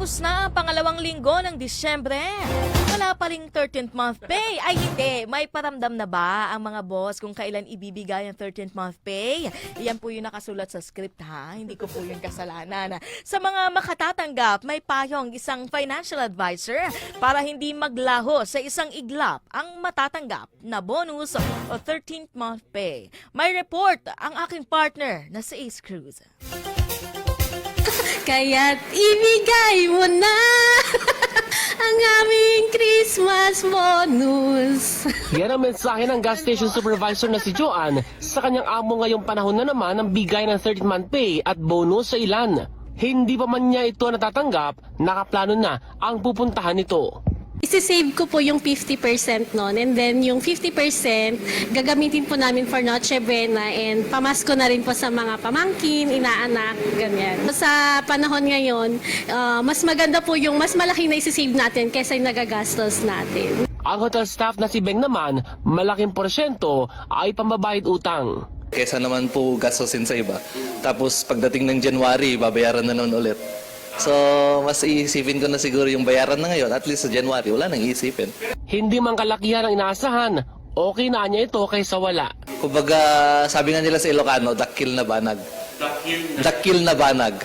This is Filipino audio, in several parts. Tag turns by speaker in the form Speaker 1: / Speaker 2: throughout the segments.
Speaker 1: Patapos na ang pangalawang linggo ng Disyembre. Wala pa ring 13th month pay. Ay hindi, may paramdam na ba ang mga boss kung kailan ibibigay ang 13th month pay? Iyan po yung nakasulat sa script ha, hindi ko po yung kasalanan. Sa mga makatatanggap, may payong isang financial advisor para hindi maglaho sa isang iglap ang matatanggap na bonus o 13th month pay. May report ang aking partner na si Ace Cruz.
Speaker 2: Kaya't ibigay mo na ang aming Christmas bonus.
Speaker 3: Yan ang mensahe ng gas station supervisor na si Joanne sa kanyang amo ngayong panahon na naman ng bigay ng 13th-month pay at bonus sa ilan. Hindi pa man niya ito natatanggap, nakaplano na ang pupuntahan nito.
Speaker 2: Isisave ko po yung 50% nun, and then yung 50% gagamitin po namin for Noche Buena and pamasko na rin po sa mga pamangkin, inaanak, ganyan. Sa panahon ngayon, mas maganda po yung mas malaki na isisave natin kaysa yung nagagastos natin.
Speaker 3: Ang hotel staff na si Beng naman, malaking porsyento ay pambabayad utang.
Speaker 4: Kesa naman po gastusin sa iba. Tapos pagdating ng January, babayaran na noon ulit. So, mas iisipin ko na siguro yung bayaran na ngayon. At least sa January, wala nang iisipin.
Speaker 3: Hindi man kalakihan ang inaasahan, okay na niya ito kaysa wala.
Speaker 4: Kumbaga, sabi nga nila sa Ilocano, dakil na banag. Dakil na banag.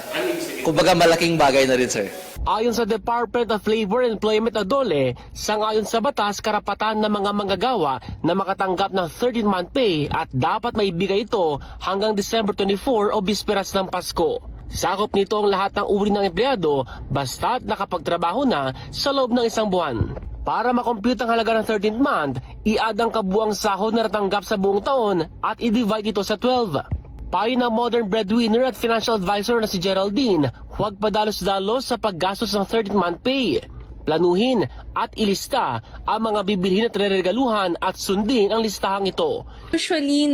Speaker 4: Kumbaga, malaking bagay na rin, sir.
Speaker 3: Ayon sa Department of Labor and Employment Adole, sangayon sa batas, karapatan ng mga manggagawa na makatanggap ng 13th-month pay at dapat maibigay ito hanggang December 24 o bisperas ng Pasko. Sakop nito ang lahat ng uri ng empleyado basta't nakapagtrabaho na sa loob ng isang buwan. Para makompute ang halaga ng 13th month, i-add ang kabuang sahod na natanggap sa buong taon at i-divide ito sa 12. Payo ng modern breadwinner at financial advisor na si Geraldine, huwag padalos-dalos sa paggastos ng 13th month pay. Planuhin at ilista ang mga bibilhin at reregaluhan at sundin ang listahang ito.
Speaker 5: Usually,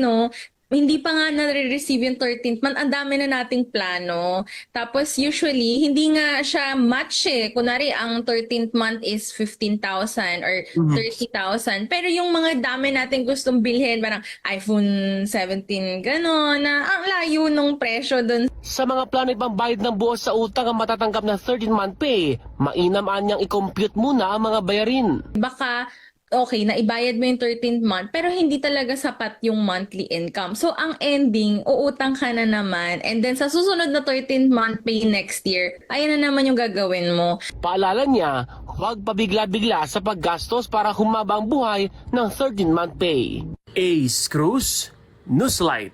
Speaker 5: hindi pa nga na-receive yung 13th month, ang dami na nating plano. Tapos usually, hindi nga siya match eh. Kunwari, ang 13th month is 15,000 or 30,000. Pero yung mga dami nating gustong bilhin, parang iPhone 17, gano'n, na ang layo ng presyo dun.
Speaker 3: Sa mga plano ipambayad ng buo sa utang ang matatanggap ng 13th-month pay, mainam niyang i-compute muna ang mga bayarin.
Speaker 5: Baka okay, na ibayad mo yung 13th month, pero hindi talaga sapat yung monthly income. So, ang ending, uutang ka na naman. And then, sa susunod na 13th month pay next year, ayan na naman yung gagawin mo.
Speaker 3: Paalala niya, huwag pabigla-bigla sa paggastos para humaba ang buhay ng 13th-month pay.
Speaker 6: Ace Cruz, Newslight.